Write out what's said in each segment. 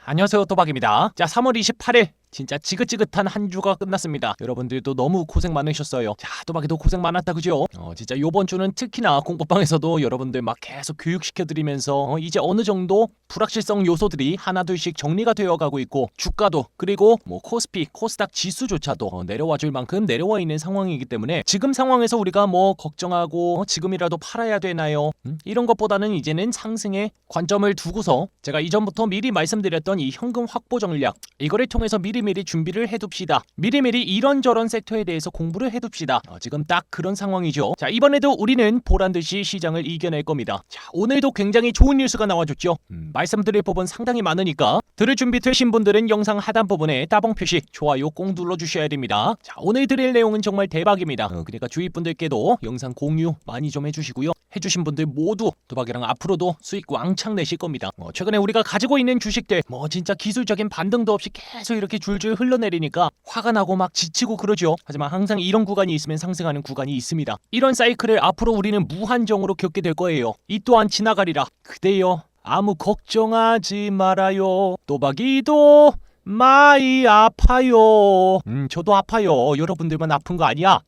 안녕하세요, 또박입니다. 자, 3월 28일 진짜 지긋지긋한 한 주가 끝났습니다. 여러분들도 너무 고생 많으셨어요. 자, 또박이도 고생 많았다, 그죠? 진짜 요번 주는 특히나 공부방에서도 여러분들 막 계속 교육시켜드리면서 이제 어느 정도 불확실성 요소들이 하나둘씩 정리가 되어가고 있고, 주가도 그리고 뭐 코스피, 코스닥 지수조차도 내려와줄 만큼 내려와 있는 상황이기 때문에 지금 상황에서 우리가 뭐 걱정하고 지금이라도 팔아야 되나요? 이런 것보다는 이제는 상승에 관점을 두고서 제가 이전부터 미리 말씀드렸던 이 현금 확보 전략, 이거를 통해서 미리미리 준비를 해둡시다. 미리미리 이런저런 섹터에 대해서 공부를 해둡시다. 지금 딱 그런 상황이죠. 자, 이번에도 우리는 보란듯이 시장을 이겨낼 겁니다. 자, 오늘도 굉장히 좋은 뉴스가 나와줬죠. 말씀드릴 법은 상당히 많으니까 들을 준비 되신 분들은 영상 하단 부분에 따봉 표시, 좋아요 꼭 눌러주셔야 됩니다. 자, 오늘 드릴 내용은 정말 대박입니다. 그러니까 주위 분들께도 영상 공유 많이 좀 해주시고요. 해주신 분들 모두 도박이랑 앞으로도 수익 왕창 내실 겁니다. 최근에 우리가 가지고 있는 주식들 진짜 기술적인 반등도 없이 계속 이렇게 줄줄 흘러내리니까 화가 나고 막 지치고 그러죠. 하지만 항상 이런 구간이 있으면 상승하는 구간이 있습니다. 이런 사이클을 앞으로 우리는 무한정으로 겪게 될 거예요. 이 또한 지나가리라. 그대여 아무 걱정하지 말아요. 또박이도 많이 아파요. 저도 아파요. 여러분들만 아픈 거 아니야?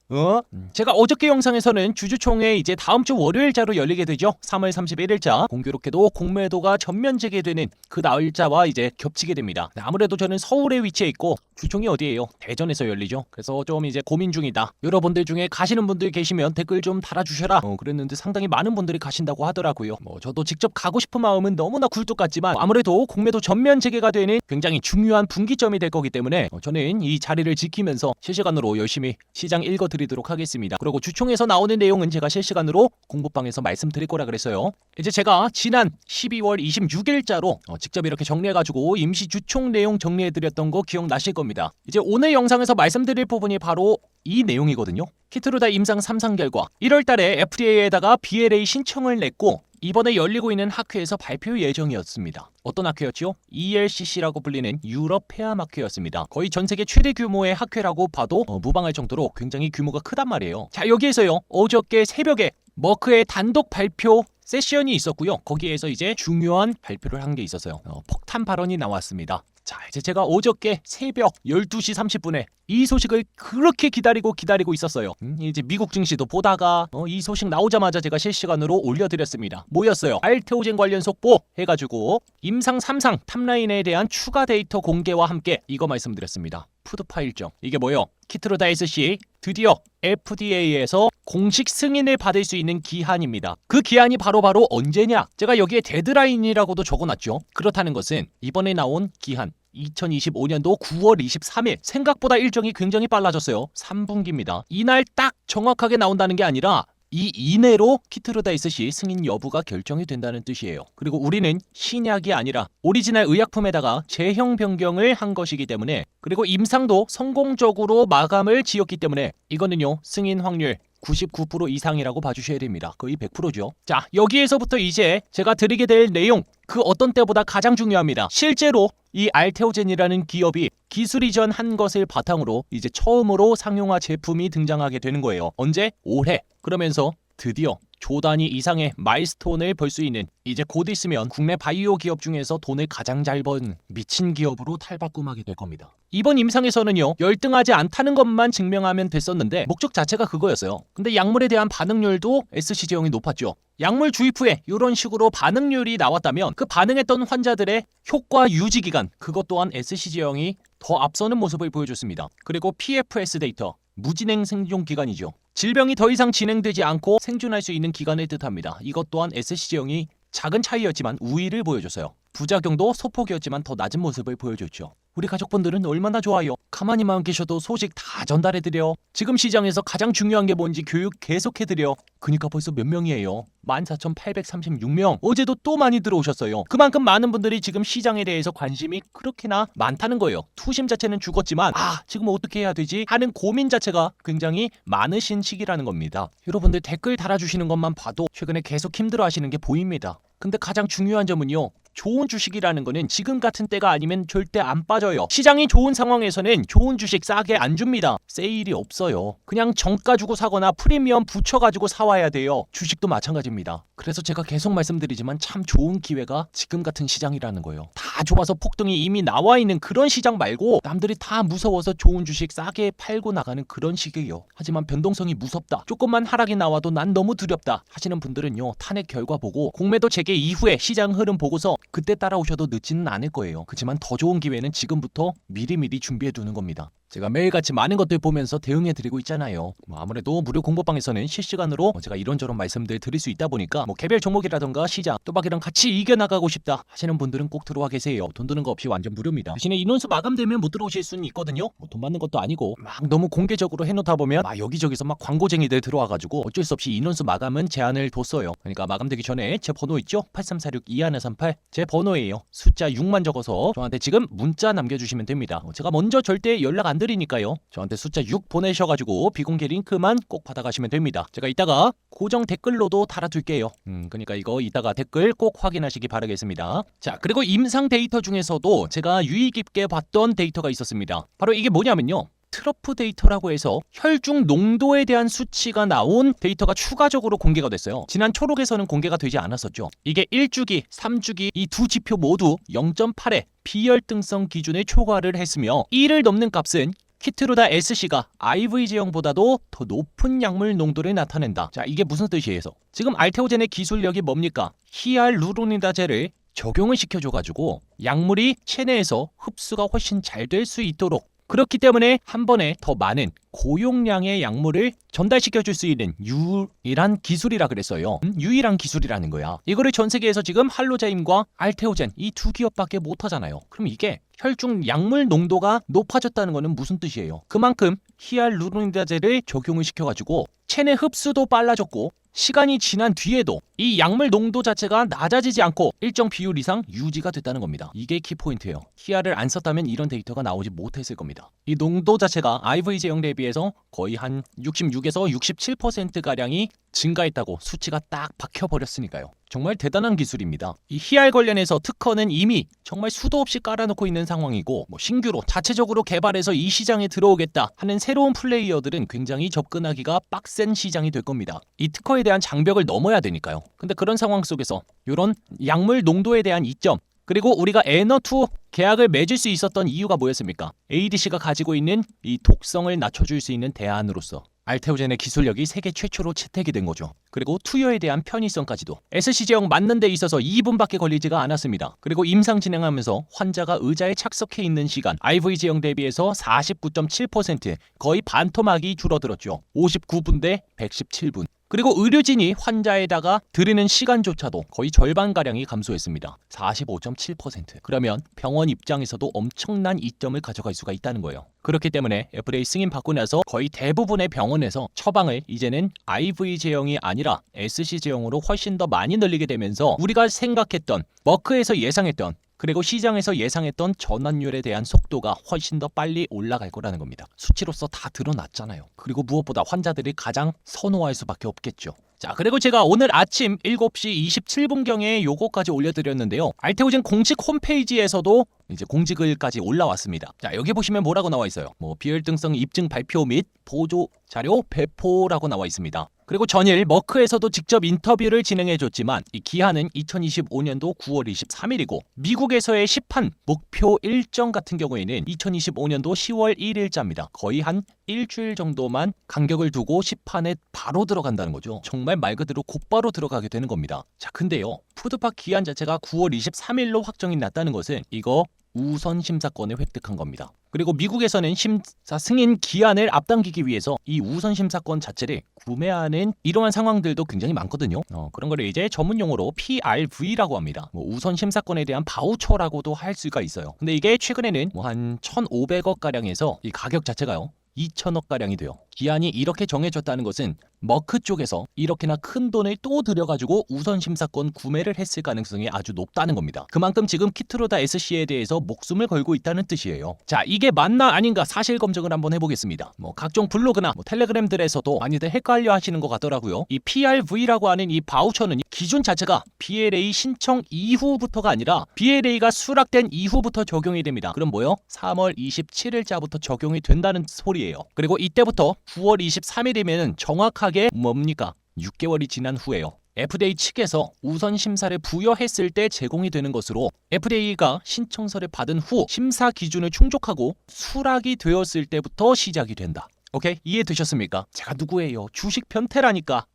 제가 어저께 영상에서는 주주총회 이제 다음 주 월요일자로 열리게 되죠. 3월 31일자. 공교롭게도 공매도가 전면 재개되는 그 날짜와 이제 겹치게 됩니다. 아무래도 저는 서울에 위치해 있고 주총이 어디예요? 대전에서 열리죠. 그래서 좀 이제 고민 중이다. 여러분들 중에 가시는 분들 계시면 댓글 좀 달아주셔라. 그랬는데 상당히 많은 분들이 가신다고 하더라고요. 저도 직접 가고 싶은 마음은 너무나 굴뚝 같지만 아무래도 공매도 전면 재개가 되는 굉장히 중요한 분기점이 될 거기 때문에 저는 이 자리를 지키면서 실시간으로 열심히 시장 읽어드리도록 하겠습니다. 그리고 주총에서 나오는 내용은 제가 실시간으로 공부방에서 말씀드릴 거라 그랬어요. 이제 제가 지난 12월 26일자로 직접 이렇게 정리해가지고 임시 주총 내용 정리해드렸던 거 기억나실 겁니다. 이제 오늘 영상에서 말씀드릴 부분이 바로 이 내용이거든요. 키트루다 임상 3상 결과 1월달에 FDA에다가 BLA 신청을 냈고 이번에 열리고 있는 학회에서 발표 예정이었습니다. 어떤 학회였죠? ELCC라고 불리는 유럽 폐암학회였습니다. 거의 전 세계 최대 규모의 학회라고 봐도 무방할 정도로 굉장히 규모가 크단 말이에요. 자, 여기에서요, 어저께 새벽에 머크의 단독 발표 세션이 있었고요. 거기에서 이제 중요한 발표를 한 게 있었어요. 폭탄 발언이 나왔습니다. 자, 이제 제가 어저께 새벽 12시 30분에 이 소식을 그렇게 기다리고 있었어요. 이제 미국 증시도 보다가 이 소식 나오자마자 제가 실시간으로 올려드렸습니다. 뭐였어요? 알테오젠 관련 속보 해가지고 임상 3상 탑라인에 대한 추가 데이터 공개와 함께 이거 말씀드렸습니다. 푸드파 일정. 이게 뭐요? 키트루다 SC 드디어 FDA에서 공식 승인을 받을 수 있는 기한입니다. 그 기한이 바로 언제냐? 제가 여기에 데드라인이라고도 적어놨죠. 그렇다는 것은 이번에 나온 기한 2025년도 9월 23일 생각보다 일정이 굉장히 빨라졌어요. 3분기입니다. 이날 딱 정확하게 나온다는 게 아니라 이 이내로 키트루다 SC 승인 여부가 결정이 된다는 뜻이에요. 그리고 우리는 신약이 아니라 오리지널 의약품에다가 제형 변경을 한 것이기 때문에, 그리고 임상도 성공적으로 마감을 지었기 때문에 이거는요, 승인 확률 99% 이상이라고 봐주셔야 됩니다. 거의 100%죠. 자, 여기에서부터 이제 제가 드리게 될 내용, 그 어떤 때보다 가장 중요합니다. 실제로 이 알테오젠이라는 기업이 기술 이전한 것을 바탕으로 이제 처음으로 상용화 제품이 등장하게 되는 거예요. 언제? 올해. 그러면서 드디어 조 단위 이상의 마일스톤을 볼 수 있는, 이제 곧 있으면 국내 바이오 기업 중에서 돈을 가장 잘 번 미친 기업으로 탈바꿈하게 될 겁니다. 이번 임상에서는요, 열등하지 않다는 것만 증명하면 됐었는데 목적 자체가 그거였어요. 근데 약물에 대한 반응률도 SC 제형이 높았죠. 약물 주입 후에 이런 식으로 반응률이 나왔다면 그 반응했던 환자들의 효과 유지 기간, 그것 또한 SC 제형이 더 앞서는 모습을 보여줬습니다. 그리고 PFS 데이터, 무진행 생존 기간이죠. 질병이 더 이상 진행되지 않고 생존할 수 있는 기간을 뜻합니다. 이것 또한 SC 제형이 작은 차이였지만 우위를 보여줬어요. 부작용도 소폭이었지만 더 낮은 모습을 보여줬죠. 우리 가족분들은 얼마나 좋아요. 가만히만 계셔도 소식 다 전달해드려. 지금 시장에서 가장 중요한 게 뭔지 교육 계속해드려. 그니까 벌써 몇 명이에요? 14,836명. 어제도 또 많이 들어오셨어요. 그만큼 많은 분들이 지금 시장에 대해서 관심이 그렇게나 많다는 거예요. 투심 자체는 죽었지만 지금 어떻게 해야 되지? 하는 고민 자체가 굉장히 많으신 시기라는 겁니다. 여러분들 댓글 달아주시는 것만 봐도 최근에 계속 힘들어하시는 게 보입니다. 근데 가장 중요한 점은요, 좋은 주식이라는 거는 지금 같은 때가 아니면 절대 안 빠져요. 시장이 좋은 상황에서는 좋은 주식 싸게 안 줍니다. 세일이 없어요. 그냥 정가 주고 사거나 프리미엄 붙여가지고 사와야 돼요. 주식도 마찬가지입니다. 그래서 제가 계속 말씀드리지만 참 좋은 기회가 지금 같은 시장이라는 거예요. 다 좋아서 폭등이 이미 나와 있는 그런 시장 말고 남들이 다 무서워서 좋은 주식 싸게 팔고 나가는 그런 시기예요. 하지만 변동성이 무섭다. 조금만 하락이 나와도 난 너무 두렵다 하시는 분들은요. 탄핵 결과 보고 공매도 재개 이후에 시장 흐름 보고서 그때 따라오셔도 늦지는 않을 거예요. 그렇지만 더 좋은 기회는 지금부터 미리미리 준비해 두는 겁니다. 제가 매일같이 많은 것들 보면서 대응해드리고 있잖아요. 아무래도 무료 공부방에서는 실시간으로 제가 이런저런 말씀들 드릴 수 있다 보니까 개별 종목이라던가 시장, 또박이랑 같이 이겨나가고 싶다 하시는 분들은 꼭 들어와 계세요. 돈 드는 거 없이 완전 무료입니다. 대신에 인원수 마감되면 못 들어오실 수는 있거든요. 돈 받는 것도 아니고 막 너무 공개적으로 해놓다 보면 막 여기저기서 막 광고쟁이들 들어와가지고 어쩔 수 없이 인원수 마감은 제한을 뒀어요. 그러니까 마감되기 전에 제 번호 있죠? 8346-2138 제 번호예요. 숫자 6만 적어서 저한테 지금 문자 남겨주시면 됩니다. 제가 먼저 절대 연락 안 드리니까요. 저한테 숫자 6 보내셔가지고 비공개 링크만 꼭 받아가시면 됩니다. 제가 이따가 고정 댓글로도 달아둘게요. 그러니까 이거 이따가 댓글 꼭 확인하시기 바라겠습니다. 자, 그리고 임상 데이터 중에서도 제가 유의 깊게 봤던 데이터가 있었습니다. 바로 이게 뭐냐면요. 트러프 데이터라고 해서 혈중 농도에 대한 수치가 나온 데이터가 추가적으로 공개가 됐어요. 지난 초록에서는 공개가 되지 않았었죠. 이게 1주기, 3주기 이 두 지표 모두 0.8의 비혈등성 기준을 초과를 했으며 1을 넘는 값은 키트루다 SC가 IV 제형보다도 더 높은 약물 농도를 나타낸다. 자, 이게 무슨 뜻이에요? 지금 알테오젠의 기술력이 뭡니까? 히알루로니다제를 적용을 시켜줘가지고 약물이 체내에서 흡수가 훨씬 잘 될 수 있도록, 그렇기 때문에 한 번에 더 많은 고용량의 약물을 전달시켜줄 수 있는 유일한 기술이라 그랬어요. 유일한 기술이라는 거야. 이거를 전 세계에서 지금 할로자임과 알테오젠 이 두 기업밖에 못하잖아요. 그럼 이게 혈중 약물 농도가 높아졌다는 거는 무슨 뜻이에요? 그만큼 히알루로니다제를 적용을 시켜가지고 체내 흡수도 빨라졌고 시간이 지난 뒤에도 이 약물 농도 자체가 낮아지지 않고 일정 비율 이상 유지가 됐다는 겁니다. 이게 키포인트예요. 히알을 안 썼다면 이런 데이터가 나오지 못했을 겁니다. 이 농도 자체가 IV 제형 대비해서 거의 한 66에서 67%가량이 증가했다고 수치가 딱 박혀버렸으니까요. 정말 대단한 기술입니다. 이 히알 관련해서 특허는 이미 정말 수도 없이 깔아놓고 있는 상황이고 신규로 자체적으로 개발해서 이 시장에 들어오겠다 하는 새로운 플레이어들은 굉장히 접근하기가 빡센 시장이 될 겁니다. 이 특허에 대한 장벽을 넘어야 되니까요. 근데 그런 상황 속에서 이런 약물 농도에 대한 이점, 그리고 우리가 에너2 계약을 맺을 수 있었던 이유가 뭐였습니까? ADC가 가지고 있는 이 독성을 낮춰줄 수 있는 대안으로서 알테오젠의 기술력이 세계 최초로 채택이 된 거죠. 그리고 투여에 대한 편의성까지도 SC 제형 맞는 데 있어서 2분밖에 걸리지가 않았습니다. 그리고 임상 진행하면서 환자가 의자에 착석해 있는 시간 IV 제형 대비해서 49.7% 거의 반토막이 줄어들었죠. 59분 대 117분. 그리고 의료진이 환자에다가 드리는 시간조차도 거의 절반가량이 감소했습니다. 45.7%. 그러면 병원 입장에서도 엄청난 이점을 가져갈 수가 있다는 거예요. 그렇기 때문에 FDA 승인 받고 나서 거의 대부분의 병원에서 처방을 이제는 IV 제형이 아니라 SC 제형으로 훨씬 더 많이 늘리게 되면서 우리가 생각했던, 머크에서 예상했던, 그리고 시장에서 예상했던 전환율에 대한 속도가 훨씬 더 빨리 올라갈 거라는 겁니다. 수치로서 다 드러났잖아요. 그리고 무엇보다 환자들이 가장 선호할 수밖에 없겠죠. 자, 그리고 제가 오늘 아침 7시 27분경에 요거까지 올려드렸는데요. 알테오젠 공식 홈페이지에서도 이제 공지글까지 올라왔습니다. 자, 여기 보시면 뭐라고 나와 있어요? 비혈등성 입증 발표 및 보조 자료 배포라고 나와 있습니다. 그리고 전일 머크에서도 직접 인터뷰를 진행해줬지만 이 기한은 2025년도 9월 23일이고 미국에서의 시판 목표 일정 같은 경우에는 2025년도 10월 1일자입니다. 거의 한 일주일 정도만 간격을 두고 시판에 바로 들어간다는 거죠. 정말 말 그대로 곧바로 들어가게 되는 겁니다. 자, 근데요. 푸드팍 기한 자체가 9월 23일로 확정이 났다는 것은 이거 우선 심사권을 획득한 겁니다. 그리고 미국에서는 심사 승인 기한을 앞당기기 위해서 이 우선 심사권 자체를 구매하는 이러한 상황들도 굉장히 많거든요. 그런 거를 이제 전문 용어로 PRV라고 합니다. 우선 심사권에 대한 바우처라고도 할 수가 있어요. 근데 이게 최근에는 한 1,500억 가량에서 이 가격 자체가요. 2천억 가량이 돼요. 기한이 이렇게 정해졌다는 것은 머크 쪽에서 이렇게나 큰 돈을 또 들여가지고 우선 심사권 구매를 했을 가능성이 아주 높다는 겁니다. 그만큼 지금 키트로다 SC에 대해서 목숨을 걸고 있다는 뜻이에요. 자, 이게 맞나 아닌가 사실 검증을 한번 해보겠습니다. 각종 블로그나 텔레그램들에서도 많이들 헷갈려 하시는 것 같더라고요. 이 PRV라고 하는 이 바우처는 기준 자체가 BLA 신청 이후부터가 아니라 BLA가 수락된 이후부터 적용이 됩니다. 그럼 뭐요? 3월 27일자부터 적용이 된다는 소리예요. 그리고 이때부터 9월 23일이면 정확하게 뭡니까? 6개월이 지난 후에요. FDA 측에서 우선 심사를 부여했을 때 제공이 되는 것으로 FDA가 신청서를 받은 후 심사 기준을 충족하고 수락이 되었을 때부터 시작이 된다. 오케이? 이해되셨습니까? 제가 누구예요? 주식 변태라니까.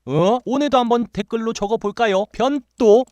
오늘도 한번 댓글로 적어볼까요? 변또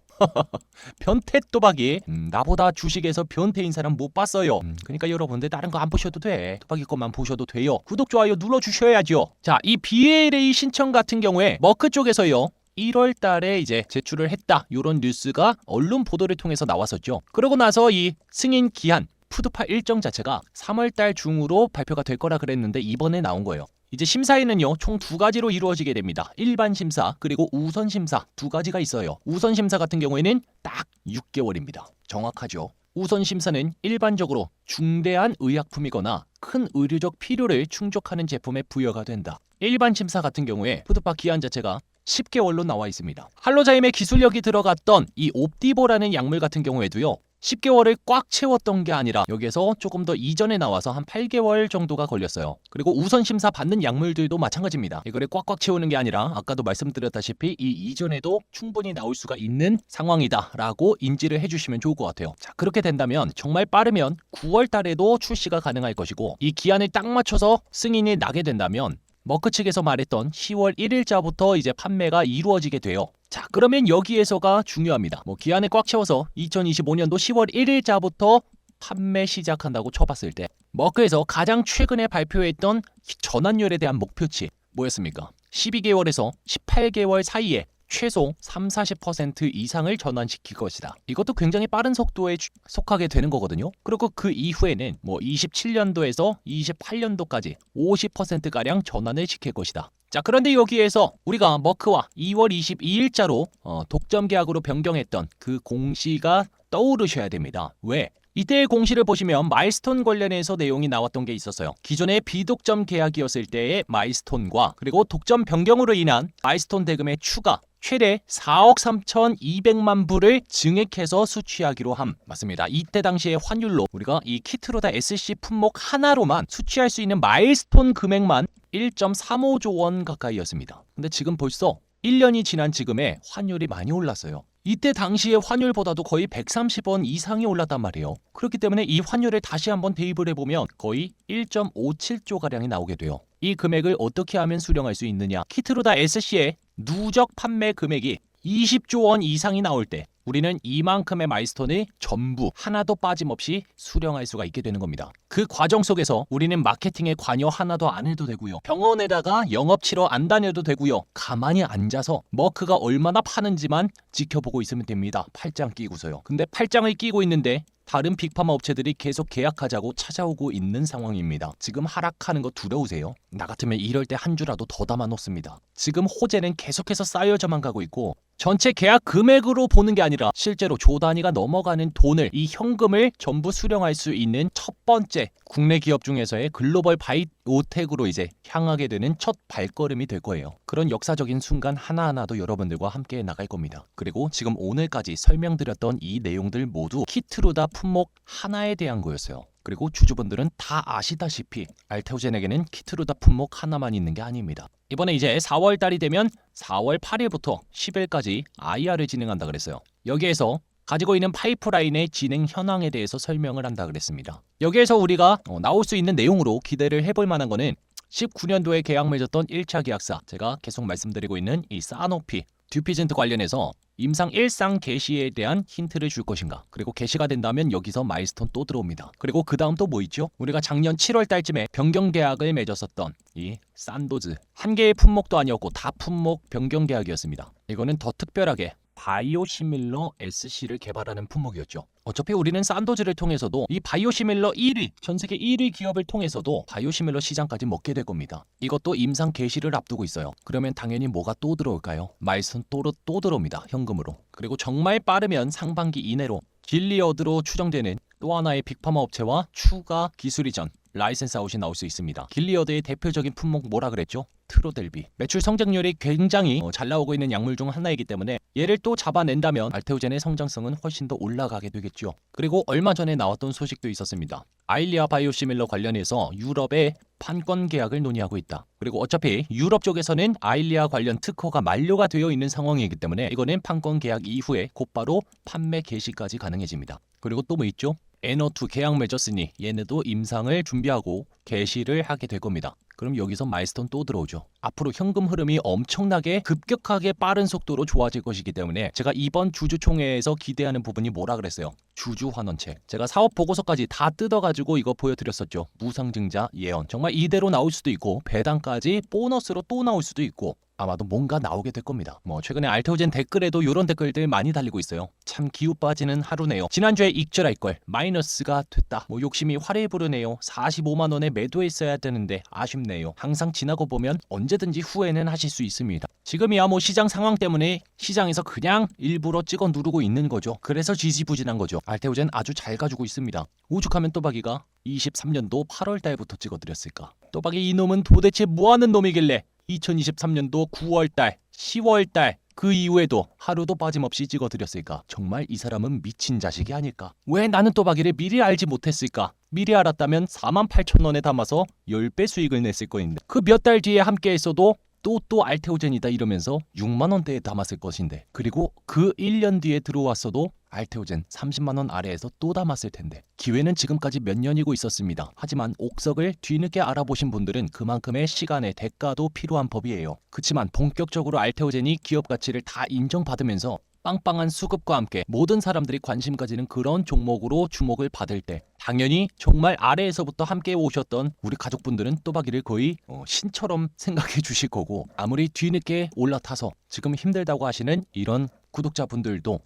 변태 또박이. 나보다 주식에서 변태인 사람 못 봤어요. 그러니까 여러분들 다른 거 안 보셔도 돼. 또박이 것만 보셔도 돼요. 구독 좋아요 눌러주셔야죠. 자, 이 BLA 신청 같은 경우에 머크 쪽에서요 1월 달에 이제 제출을 했다. 이런 뉴스가 언론 보도를 통해서 나왔었죠. 그러고 나서 이 승인 기한 푸드파 일정 자체가 3월 달 중으로 발표가 될 거라 그랬는데 이번에 나온 거예요. 이제 심사에는요 총 2가지로 이루어지게 됩니다. 일반 심사 그리고 우선 심사 2가지가 있어요. 우선 심사 같은 경우에는 딱 6개월입니다. 정확하죠. 우선 심사는 일반적으로 중대한 의약품이거나 큰 의료적 필요를 충족하는 제품에 부여가 된다. 일반 심사 같은 경우에 푸드파 기한 자체가 10개월로 나와 있습니다. 할로자임의 기술력이 들어갔던 이 옵디보라는 약물 같은 경우에도요 10개월을 꽉 채웠던 게 아니라 여기에서 조금 더 이전에 나와서 한 8개월 정도가 걸렸어요. 그리고 우선 심사 받는 약물들도 마찬가지입니다. 이거를 꽉꽉 채우는 게 아니라 아까도 말씀드렸다시피 이 이전에도 충분히 나올 수가 있는 상황이다라고 인지를 해주시면 좋을 것 같아요. 자, 그렇게 된다면 정말 빠르면 9월 달에도 출시가 가능할 것이고 이 기한을 딱 맞춰서 승인이 나게 된다면 머크 측에서 말했던 10월 1일자부터 이제 판매가 이루어지게 돼요. 자, 그러면 여기에서가 중요합니다. 기한을 꽉 채워서 2025년도 10월 1일자부터 판매 시작한다고 쳐봤을 때 머크에서 가장 최근에 발표했던 전환율에 대한 목표치 뭐였습니까? 12개월에서 18개월 사이에 최소 30-40% 이상을 전환시킬 것이다. 이것도 굉장히 빠른 속도에 속하게 되는 거거든요. 그리고 그 이후에는 27년도에서 28년도까지 50%가량 전환을 시킬 것이다. 자, 그런데 여기에서 우리가 머크와 2월 22일자로 독점 계약으로 변경했던 그 공시가 떠오르셔야 됩니다. 왜? 이때의 공시를 보시면 마일스톤 관련해서 내용이 나왔던 게 있었어요. 기존의 비독점 계약이었을 때의 마일스톤과 그리고 독점 변경으로 인한 마일스톤 대금의 추가 최대 4억 3,200만 불을 증액해서 수취하기로 함. 맞습니다. 이때 당시의 환율로 우리가 이 키트로다 SC 품목 하나로만 수취할 수 있는 마일스톤 금액만 1.35조 원 가까이였습니다. 근데 지금 벌써 1년이 지난 지금의 환율이 많이 올랐어요. 이때 당시의 환율보다도 거의 130원 이상이 올랐단 말이에요. 그렇기 때문에 이 환율을 다시 한번 대입을 해보면 거의 1.57조가량이 나오게 돼요. 이 금액을 어떻게 하면 수령할 수 있느냐? 키트로다 SC의 누적 판매 금액이 20조 원 이상이 나올 때 우리는 이만큼의 마일스톤을 전부 하나도 빠짐없이 수령할 수가 있게 되는 겁니다. 그 과정 속에서 우리는 마케팅에 관여 하나도 안 해도 되고요. 병원에다가 영업 치러 안 다녀도 되고요. 가만히 앉아서 머크가 얼마나 파는지만 지켜보고 있으면 됩니다. 팔짱 끼고서요. 근데 팔짱을 끼고 있는데 다른 빅파마 업체들이 계속 계약하자고 찾아오고 있는 상황입니다. 지금 하락하는 거 두려우세요? 나 같으면 이럴 때 한 주라도 더 담아 놓습니다. 지금 호재는 계속해서 쌓여져만 가고 있고 전체 계약 금액으로 보는 게 아니라 실제로 조 단위가 넘어가는 돈을 이 현금을 전부 수령할 수 있는 첫 번째 국내 기업 중에서의 글로벌 바이오텍으로 이제 향하게 되는 첫 발걸음이 될 거예요. 그런 역사적인 순간 하나하나도 여러분들과 함께 나갈 겁니다. 그리고 지금 오늘까지 설명드렸던 이 내용들 모두 키트로다 품목 하나에 대한 거였어요. 그리고 주주분들은 다 아시다시피 알테오젠에게는 키트로다 품목 하나만 있는 게 아닙니다. 이번에 이제 4월 달이 되면 4월 8일부터 10일까지 IR을 진행한다 그랬어요. 여기에서 가지고 있는 파이프라인의 진행 현황에 대해서 설명을 한다 그랬습니다. 여기에서 우리가 나올 수 있는 내용으로 기대를 해볼 만한 거는 19년도에 계약 맺었던 1차 계약사, 제가 계속 말씀드리고 있는 이 사노피, 듀피젠트 관련해서 임상 1상 개시에 대한 힌트를 줄 것인가. 그리고 개시가 된다면 여기서 마일스톤 또 들어옵니다. 그리고 그 다음 또 뭐 있죠? 우리가 작년 7월 달쯤에 변경 계약을 맺었었던 이 산도즈, 한 개의 품목도 아니었고 다 품목 변경 계약이었습니다. 이거는 더 특별하게 바이오시밀러 SC를 개발하는 품목이었죠. 어차피 우리는 산도즈를 통해서도 이 바이오시밀러 1위, 전 세계 1위 기업을 통해서도 바이오시밀러 시장까지 먹게 될 겁니다. 이것도 임상 개시를 앞두고 있어요. 그러면 당연히 뭐가 또 들어올까요? 마일스톤 또 들어옵니다. 현금으로. 그리고 정말 빠르면 상반기 이내로 길리어드로 추정되는 또 하나의 빅파마 업체와 추가 기술 이전 라이센스 아웃이 나올 수 있습니다. 길리어드의 대표적인 품목 뭐라 그랬죠? 트로델비. 매출 성장률이 굉장히 잘 나오고 있는 약물 중 하나이기 때문에 얘를 또 잡아낸다면 알테오젠의 성장성은 훨씬 더 올라가게 되겠죠. 그리고 얼마 전에 나왔던 소식도 있었습니다. 아일리아 바이오시밀러 관련해서 유럽의 판권 계약을 논의하고 있다. 그리고 어차피 유럽 쪽에서는 아일리아 관련 특허가 만료가 되어 있는 상황이기 때문에 이거는 판권 계약 이후에 곧바로 판매 개시까지 가능해집니다. 그리고 또 뭐 있죠? N02 계약 맺었으니 얘네도 임상을 준비하고 개시를 하게 될 겁니다. 그럼 여기서 마일스톤 또 들어오죠. 앞으로 현금 흐름이 엄청나게 급격하게 빠른 속도로 좋아질 것이기 때문에 제가 이번 주주총회에서 기대하는 부분이 뭐라 그랬어요? 주주환원책. 제가 사업 보고서까지 다 뜯어가지고 이거 보여드렸었죠. 무상증자 예언. 정말 이대로 나올 수도 있고 배당까지 보너스로 또 나올 수도 있고 아마도 뭔가 나오게 될 겁니다. 최근에 알테오젠 댓글에도 이런 댓글들 많이 달리고 있어요. 참 기우 빠지는 하루네요. 지난주에 익절할 걸 마이너스가 됐다. 욕심이 화를 부르네요. 45만 원에 매도했어야 되는데 아쉽네요. 항상 지나고 보면 언제든지 후회는 하실 수 있습니다. 지금이야 시장 상황 때문에 시장에서 그냥 일부러 찍어 누르고 있는 거죠. 그래서 지지부진한 거죠. 알테오젠 아주 잘 가지고 있습니다. 오죽하면 또박이가 23년도 8월 달부터 찍어드렸을까. 또박이 이놈은 도대체 뭐하는 놈이길래 2023년도 9월달, 10월달 그 이후에도 하루도 빠짐없이 찍어드렸을까? 정말 이 사람은 미친 자식이 아닐까? 왜 나는 또박이를 미리 알지 못했을까? 미리 알았다면 48,000원에 담아서 10배 수익을 냈을 거인데 그 몇 달 뒤에 함께 했어도 또 알테오젠이다 이러면서 6만원대에 담았을 것인데 그리고 그 1년 뒤에 들어왔어도 알테오젠 30만원 아래에서 또 담았을 텐데 기회는 지금까지 몇 년이고 있었습니다. 하지만 옥석을 뒤늦게 알아보신 분들은 그만큼의 시간의 대가도 필요한 법이에요. 그치만 본격적으로 알테오젠이 기업 가치를 다 인정받으면서 빵빵한 수급과 함께 모든 사람들이 관심 가지는 그런 종목으로 주목을 받을 때 당연히 정말 아래에서부터 함께 오셨던 우리 가족분들은 또박이를 거의 신처럼 생각해 주실 거고 아무리 뒤늦게 올라타서 지금 힘들다고 하시는 이런 구독자분들도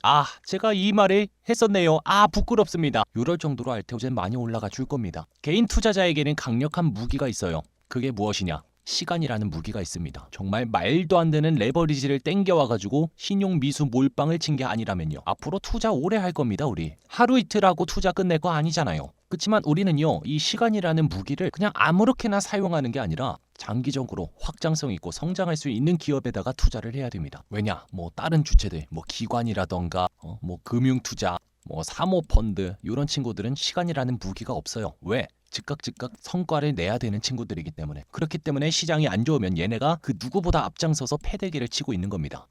제가 이 말을 했었네요. 부끄럽습니다. 이럴 정도로 알테오젠 많이 올라가 줄 겁니다. 개인 투자자에게는 강력한 무기가 있어요. 그게 무엇이냐? 시간이라는 무기가 있습니다. 정말 말도 안 되는 레버리지를 땡겨와가지고 신용 미수 몰빵을 친 게 아니라면요. 앞으로 투자 오래 할 겁니다. 우리 하루 이틀 하고 투자 끝낼 거 아니잖아요. 그렇지만 우리는요. 이 시간이라는 무기를 그냥 아무렇게나 사용하는 게 아니라 장기적으로 확장성 있고 성장할 수 있는 기업에다가 투자를 해야 됩니다. 왜냐? 다른 주체들, 기관이라던가 금융투자, 사모펀드 이런 친구들은 시간이라는 무기가 없어요. 왜? 즉각 성과를 내야 되는 친구들이기 때문에 그렇기 때문에 시장이 안 좋으면 얘네가 그 누구보다 앞장서서 패대기를 치고 있는 겁니다.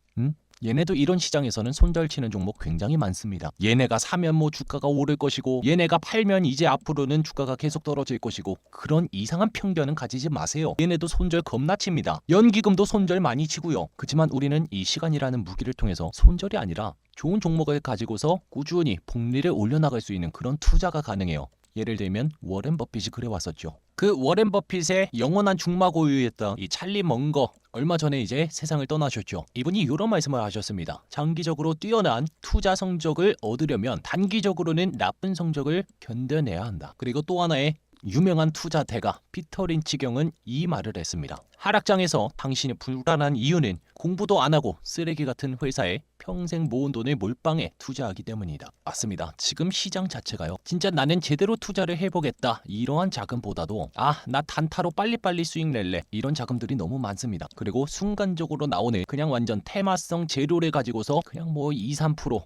얘네도 이런 시장에서는 손절치는 종목 굉장히 많습니다. 얘네가 사면 주가가 오를 것이고 얘네가 팔면 이제 앞으로는 주가가 계속 떨어질 것이고 그런 이상한 편견은 가지지 마세요. 얘네도 손절 겁나 칩니다. 연기금도 손절 많이 치고요. 그렇지만 우리는 이 시간이라는 무기를 통해서 손절이 아니라 좋은 종목을 가지고서 꾸준히 복리를 올려나갈 수 있는 그런 투자가 가능해요. 예를 들면 워렌 버핏이 그래왔었죠. 그 워렌 버핏의 영원한 중마고유였던 이 찰리 먼거 얼마 전에 이제 세상을 떠나셨죠. 이분이 이런 말씀을 하셨습니다. 장기적으로 뛰어난 투자 성적을 얻으려면 단기적으로는 나쁜 성적을 견뎌내야 한다. 그리고 또 하나의 유명한 투자 대가 피터 린치 경은 이 말을 했습니다. 하락장에서 당신이 불안한 이유는 공부도 안 하고 쓰레기 같은 회사에 평생 모은 돈을 몰빵해 투자하기 때문이다. 맞습니다. 지금 시장 자체가요. 진짜 나는 제대로 투자를 해보겠다. 이러한 자금보다도 나 단타로 빨리빨리 수익 낼래. 이런 자금들이 너무 많습니다. 그리고 순간적으로 나오는 그냥 완전 테마성 재료를 가지고서 그냥 2, 3%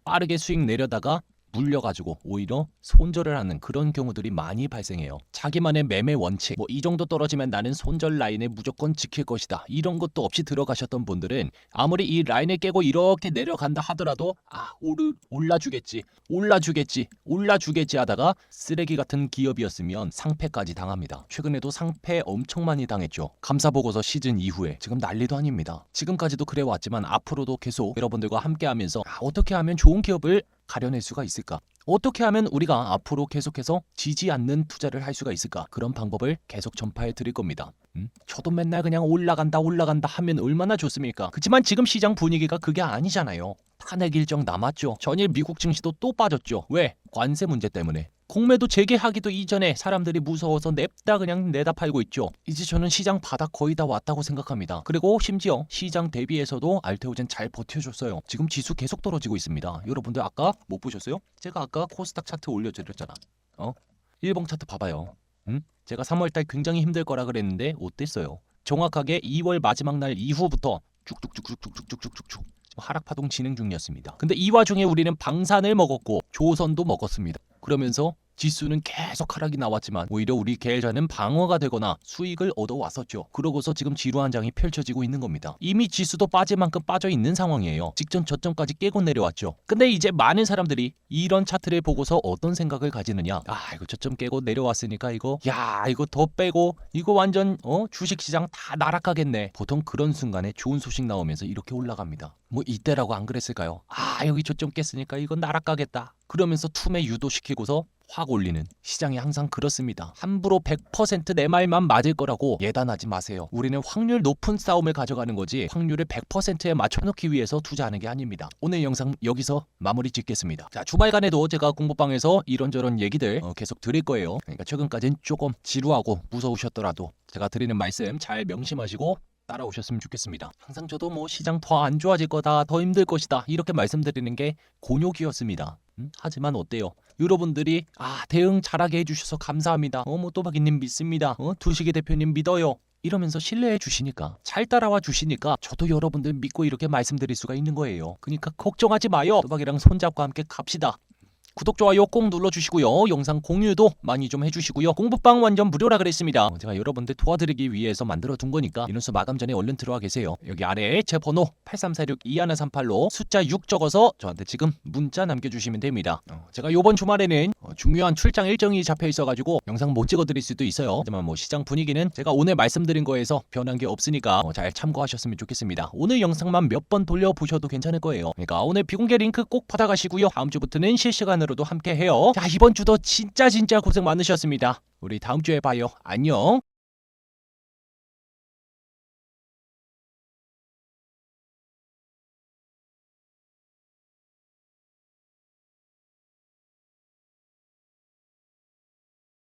빠르게 수익 내려다가 물려가지고 오히려 손절을 하는 그런 경우들이 많이 발생해요. 자기만의 매매 원칙, 이 정도 떨어지면 나는 손절 라인에 무조건 지킬 것이다. 이런 것도 없이 들어가셨던 분들은 아무리 이 라인을 깨고 이렇게 내려간다 하더라도 올라주겠지 하다가 쓰레기 같은 기업이었으면 상패까지 당합니다. 최근에도 상패 엄청 많이 당했죠. 감사보고서 시즌 이후에 지금 난리도 아닙니다. 지금까지도 그래왔지만 앞으로도 계속 여러분들과 함께하면서 어떻게 하면 좋은 기업을 가려낼 수가 있을까? 어떻게 하면 우리가 앞으로 계속해서 지지 않는 투자를 할 수가 있을까? 그런 방법을 계속 전파해 드릴 겁니다. 저도 맨날 그냥 올라간다 하면 얼마나 좋습니까? 그렇지만 지금 시장 분위기가 그게 아니잖아요. 탄핵 일정 남았죠. 전일 미국 증시도 또 빠졌죠. 왜? 관세 문제 때문에. 공매도 재개하기도 이전에 사람들이 무서워서 냅다 그냥 내다 팔고 있죠. 이제 저는 시장 바닥 거의 다 왔다고 생각합니다. 그리고 심지어 시장 대비해서도 알테오젠 잘 버텨줬어요. 지금 지수 계속 떨어지고 있습니다. 여러분들 아까 못 보셨어요? 제가 아까 코스닥 차트 올려드렸잖아. 일봉 차트 봐봐요. 제가 3월달 굉장히 힘들 거라 그랬는데 어땠어요? 정확하게 2월 마지막 날 이후부터 쭉쭉쭉쭉쭉쭉쭉쭉 하락 파동 진행 중이었습니다. 근데 이 와중에 우리는 방산을 먹었고 조선도 먹었습니다. 그러면서 지수는 계속 하락이 나왔지만 오히려 우리 계좌는 방어가 되거나 수익을 얻어왔었죠. 그러고서 지금 지루한 장이 펼쳐지고 있는 겁니다. 이미 지수도 빠질 만큼 빠져 있는 상황이에요. 직전 저점까지 깨고 내려왔죠. 근데 이제 많은 사람들이 이런 차트를 보고서 어떤 생각을 가지느냐. 이거 저점 깨고 내려왔으니까 이거 더 빼고 이거 완전 주식시장 다 날아가겠네. 보통 그런 순간에 좋은 소식 나오면서 이렇게 올라갑니다. 뭐 이때라고 안 그랬을까요? 여기 저점 깼으니까 이거 날아가겠다. 그러면서 투매 유도시키고서 확 올리는 시장이 항상 그렇습니다. 함부로 100% 내 말만 맞을 거라고 예단하지 마세요. 우리는 확률 높은 싸움을 가져가는 거지 확률을 100%에 맞춰놓기 위해서 투자하는 게 아닙니다. 오늘 영상 여기서 마무리 짓겠습니다. 자, 주말간에도 제가 공부방에서 이런저런 얘기들 계속 드릴 거예요. 그러니까 최근까지는 조금 지루하고 무서우셨더라도 제가 드리는 말씀 잘 명심하시고 따라오셨으면 좋겠습니다. 항상 저도 뭐 시장 더 안 좋아질 거다, 더 힘들 것이다 이렇게 말씀드리는 게 곤욕이었습니다. 하지만 어때요? 여러분들이 대응 잘하게 해주셔서 감사합니다. 뭐 또박이님 믿습니다. 두식이 대표님 믿어요. 이러면서 신뢰해 주시니까 잘 따라와 주시니까 저도 여러분들 믿고 이렇게 말씀드릴 수가 있는 거예요. 그러니까 걱정하지 마요. 또박이랑 손잡고 함께 갑시다. 구독, 좋아요 꼭 눌러주시고요. 영상 공유도 많이 좀 해주시고요. 공부방 완전 무료라 그랬습니다. 제가 여러분들 도와드리기 위해서 만들어둔 거니까 인원수 마감 전에 얼른 들어와 계세요. 여기 아래에 제 번호 8346-2138로 숫자 6 적어서 저한테 지금 문자 남겨주시면 됩니다. 제가 요번 주말에는 중요한 출장 일정이 잡혀 있어가지고 영상 못 찍어드릴 수도 있어요. 하지만 뭐 시장 분위기는 제가 오늘 말씀드린 거에서 변한 게 없으니까 잘 참고하셨으면 좋겠습니다. 오늘 영상만 몇 번 돌려보셔도 괜찮을 거예요. 그러니까 오늘 비공개 링크 꼭 받아가시고요. 다음 주부터는 실시간으로도 함께 해요. 자, 이번 주도 진짜 고생 많으셨습니다. 우리 다음 주에 봐요. 안녕.